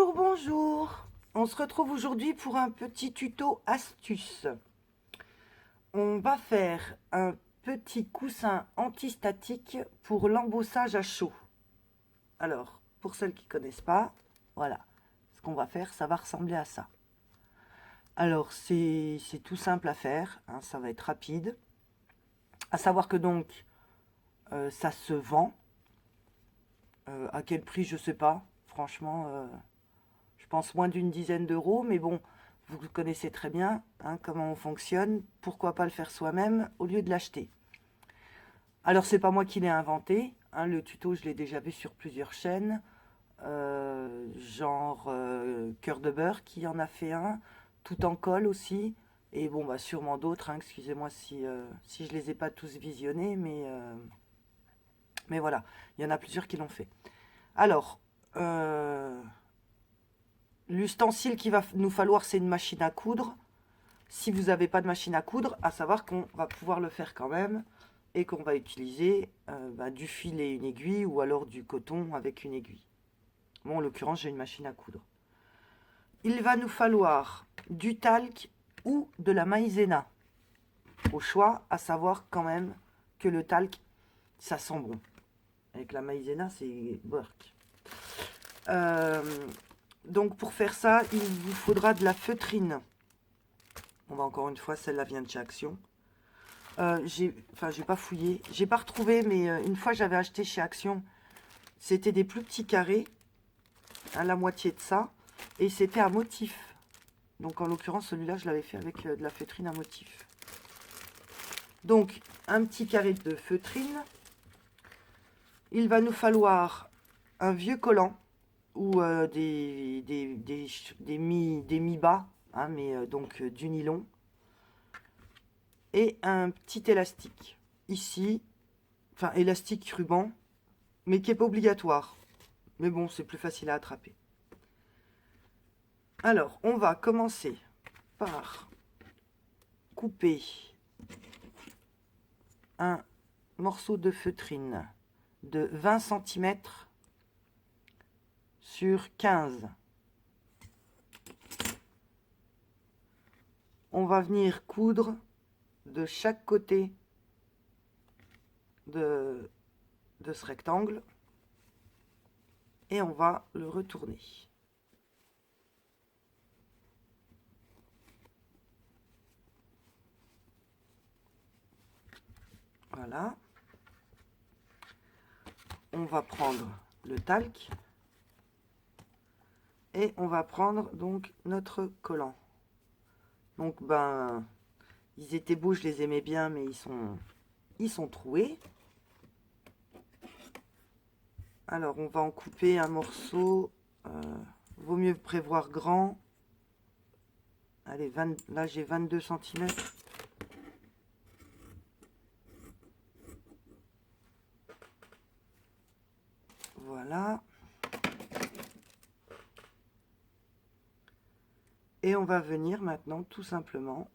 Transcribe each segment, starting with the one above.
Bonjour, bonjour. On se retrouve aujourd'hui pour un petit tuto astuce. On va faire un petit coussin antistatique pour l'embossage à chaud. Alors, pour celles qui ne connaissent pas, voilà. Ce qu'on va faire, ça va ressembler à ça. Alors, c'est tout simple à faire, hein, ça va être rapide. À savoir que donc, ça se vend. À quel prix, je sais pas. Franchement, je pense moins d'une dizaine d'euros, mais bon, vous connaissez très bien hein, comment on fonctionne. Pourquoi pas le faire soi-même au lieu de l'acheter? Alors, c'est pas moi qui l'ai inventé. Hein, le tuto, je l'ai déjà vu sur plusieurs chaînes. Genre Cœur de Beurre qui en a fait un. Tout en colle aussi. Et bon, bah, sûrement d'autres. Hein, excusez-moi si je les ai pas tous visionnés. Mais voilà, il y en a plusieurs qui l'ont fait. Alors, l'ustensile qu'il va nous falloir, c'est une machine à coudre. Si vous n'avez pas de machine à coudre, à savoir qu'on va pouvoir le faire quand même et qu'on va utiliser du fil et une aiguille ou alors du coton avec une aiguille. Bon, en l'occurrence, j'ai une machine à coudre. Il va nous falloir du talc ou de la maïzena. Au choix, à savoir quand même que le talc, ça sent bon. Avec la maïzena, c'est work. Donc pour faire ça, il vous faudra de la feutrine. On va encore une fois, celle-là vient de chez Action. J'ai pas fouillé, j'ai pas retrouvé, mais une fois j'avais acheté chez Action, c'était des plus petits carrés, hein, la moitié de ça, et c'était à motif. Donc en l'occurrence, celui-là, je l'avais fait avec de la feutrine à motif. Donc, un petit carré de feutrine. Il va nous falloir un vieux collant ou des mi-bas, hein, mais donc du nylon. Et un petit élastique. Ici, enfin élastique ruban, mais qui n'est pas obligatoire. Mais bon, c'est plus facile à attraper. Alors, on va commencer par couper un morceau de feutrine de 20 cm sur 15. On va venir coudre de chaque côté de ce rectangle et on va le retourner. Voilà. On va prendre le talc et on va prendre donc notre collant. Donc ben, ils étaient beaux, je les aimais bien, mais ils sont troués. Alors on va en couper un morceau. Vaut mieux prévoir grand. Allez, là j'ai 22 cm. Voilà. Et on va venir maintenant tout simplement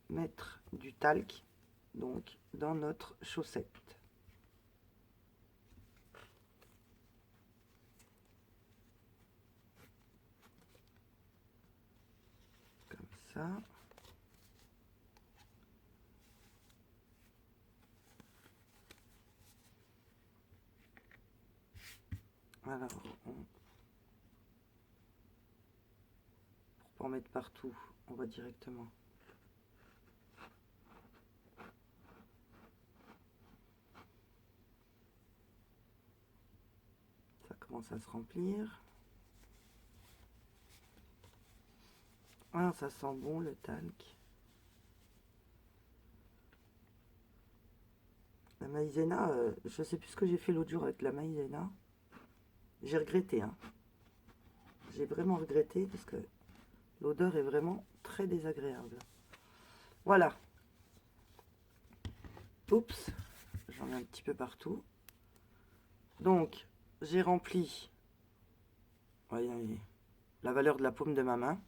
mettre du talc donc dans notre chaussette. Comme ça. Alors, pour pas en mettre partout, on va directement ça commence à se remplir. Ah, ça sent bon le talc. La maïzena, je sais plus ce que j'ai fait l'autre jour avec la maïzena. J'ai regretté, hein. J'ai vraiment regretté parce que l'odeur est vraiment très désagréable. Voilà. Oups, j'en ai un petit peu partout. Donc, j'ai rempli, voyez, la valeur de la paume de ma main.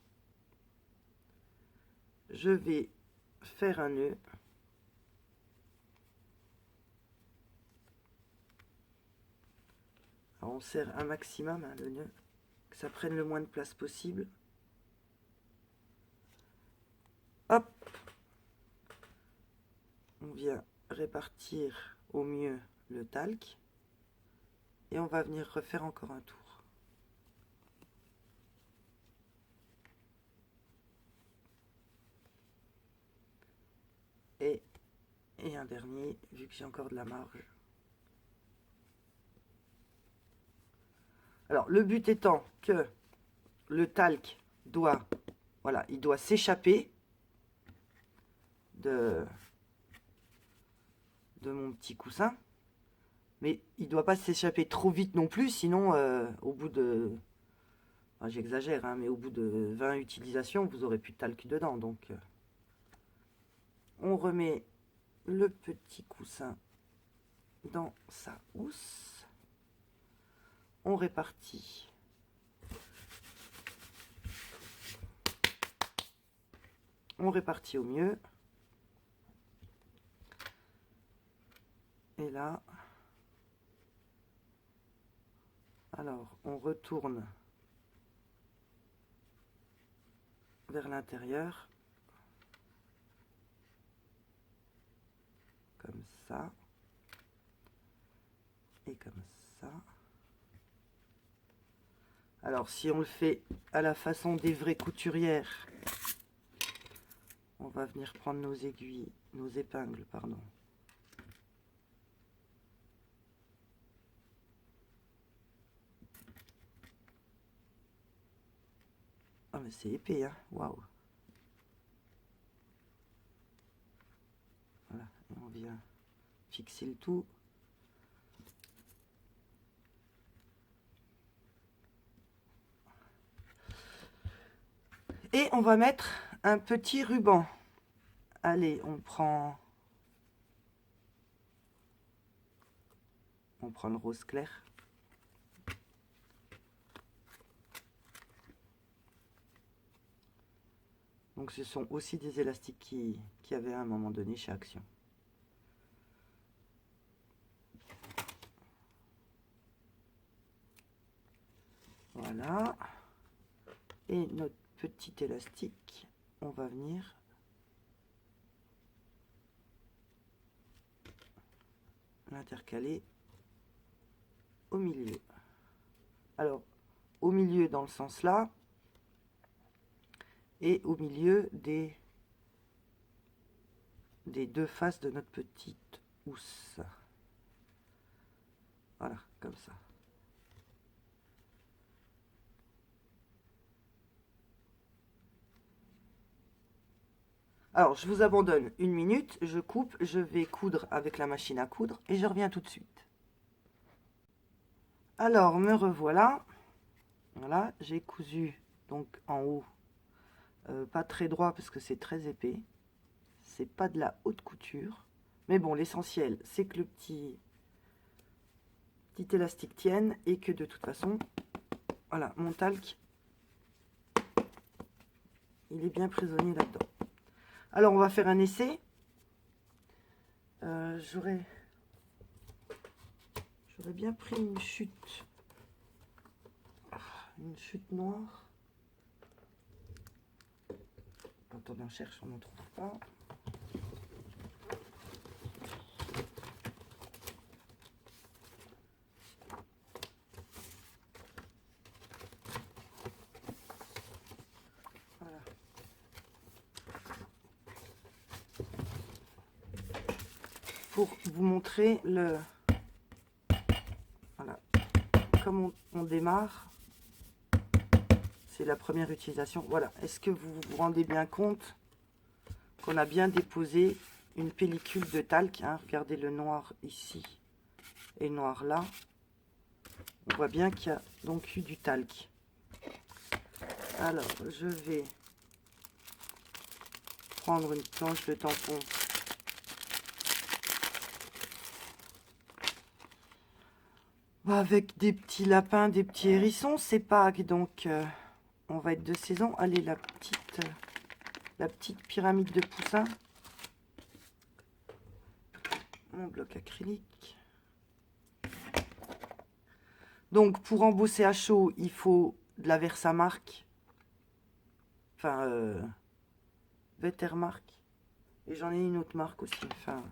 Je vais faire un nœud. Alors, on serre un maximum hein, le nœud, que que ça prenne le moins de place possible. Hop, on vient répartir au mieux le talc et on va venir refaire encore un tour. Et un dernier, vu que j'ai encore de la marge. Alors, le but étant que le talc doit, voilà, il doit s'échapper de mon petit coussin. Mais il ne doit pas s'échapper trop vite non plus, sinon, au bout de... Enfin, j'exagère, hein, mais au bout de 20 utilisations, vous aurez plus de talc dedans. Donc, on remet le petit coussin dans sa housse. On répartit. On répartit au mieux. Et là, alors on retourne vers l'intérieur. Comme ça. Et comme ça. Alors si on le fait à la façon des vraies couturières, on va venir prendre nos aiguilles, nos épingles, pardon. Ah mais c'est épais, hein, waouh. Voilà, et on vient fixer le tout. Et on va mettre un petit ruban. Allez, on prend le rose clair. Donc ce sont aussi des élastiques qui avaient à un moment donné chez Action. Voilà. Et notre petit élastique, on va venir l'intercaler au milieu. Alors, au milieu dans le sens là, et au milieu des deux faces de notre petite housse. Voilà, comme ça. Alors, je vous abandonne une minute, je coupe, je vais coudre avec la machine à coudre et je reviens tout de suite. Alors, me revoilà. Voilà, j'ai cousu donc en haut, pas très droit parce que c'est très épais. C'est pas de la haute couture. Mais bon, l'essentiel, c'est que le petit élastique tienne et que de toute façon, voilà, mon talc, il est bien prisonnier là-dedans. Alors, on va faire un essai. J'aurais bien pris une chute noire. Quand on en cherche, on n'en trouve pas. Voilà. Pour vous montrer le... Voilà. Comme on démarre, c'est la première utilisation. Voilà. Est-ce que vous vous rendez bien compte qu'on a bien déposé une pellicule de talc, hein? Regardez le noir ici et le noir là. On voit bien qu'il y a donc eu du talc. Alors, je vais prendre une planche de tampon. Avec des petits lapins, des petits hérissons, c'est Pâques, donc on va être de saison. Allez, la petite pyramide de poussins. Mon bloc acrylique. Donc, pour embosser à chaud, il faut de la Versamark, enfin Vetermark, et j'en ai une autre marque aussi. Enfin,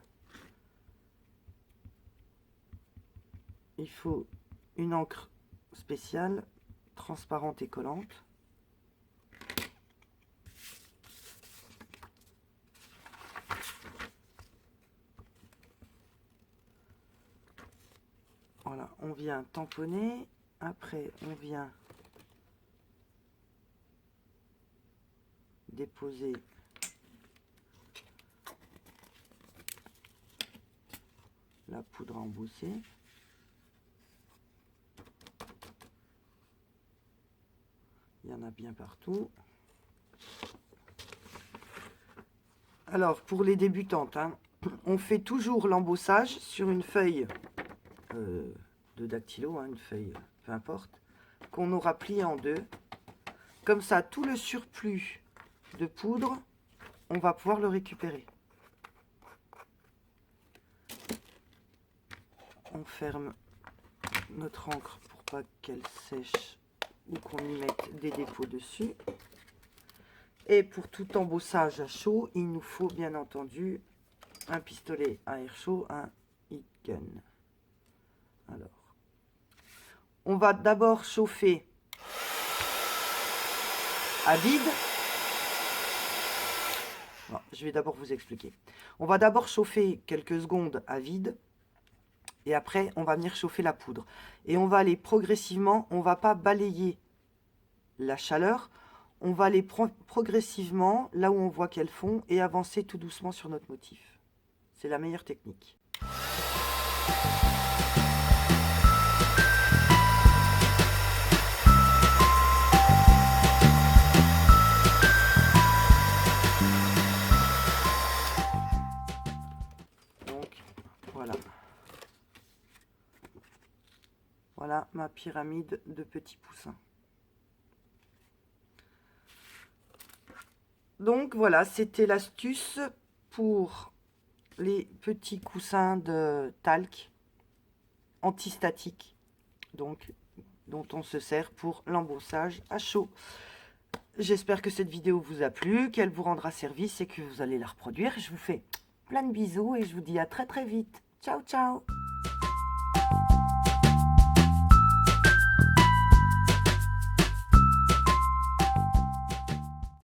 il faut une encre spéciale, transparente et collante. Voilà, on vient tamponner. Après, on vient déposer la poudre à embosser. Il y en a bien partout. Alors, pour les débutantes, hein, on fait toujours l'embossage sur une feuille de dactylo, hein, une feuille, peu importe, qu'on aura plié en deux. Comme ça, tout le surplus de poudre, on va pouvoir le récupérer. On ferme notre encre pour pas qu'elle sèche ou qu'on y mette des dépôts dessus. Et pour tout embossage à chaud, il nous faut bien entendu un pistolet à air chaud, un heat gun. Alors, on va d'abord chauffer à vide. Bon, je vais d'abord vous expliquer. On va d'abord chauffer quelques secondes à vide. Et après, on va venir chauffer la poudre. Et on va aller progressivement, on ne va pas balayer la chaleur. On va aller progressivement, là où on voit qu'elles fond, et avancer tout doucement sur notre motif. C'est la meilleure technique. Donc, voilà. Voilà ma pyramide de petits poussins. Donc voilà, c'était l'astuce pour les petits coussins de talc antistatiques, donc dont on se sert pour l'embossage à chaud. J'espère que cette vidéo vous a plu, qu'elle vous rendra service et que vous allez la reproduire. Je vous fais plein de bisous et je vous dis à très très vite. Ciao ciao.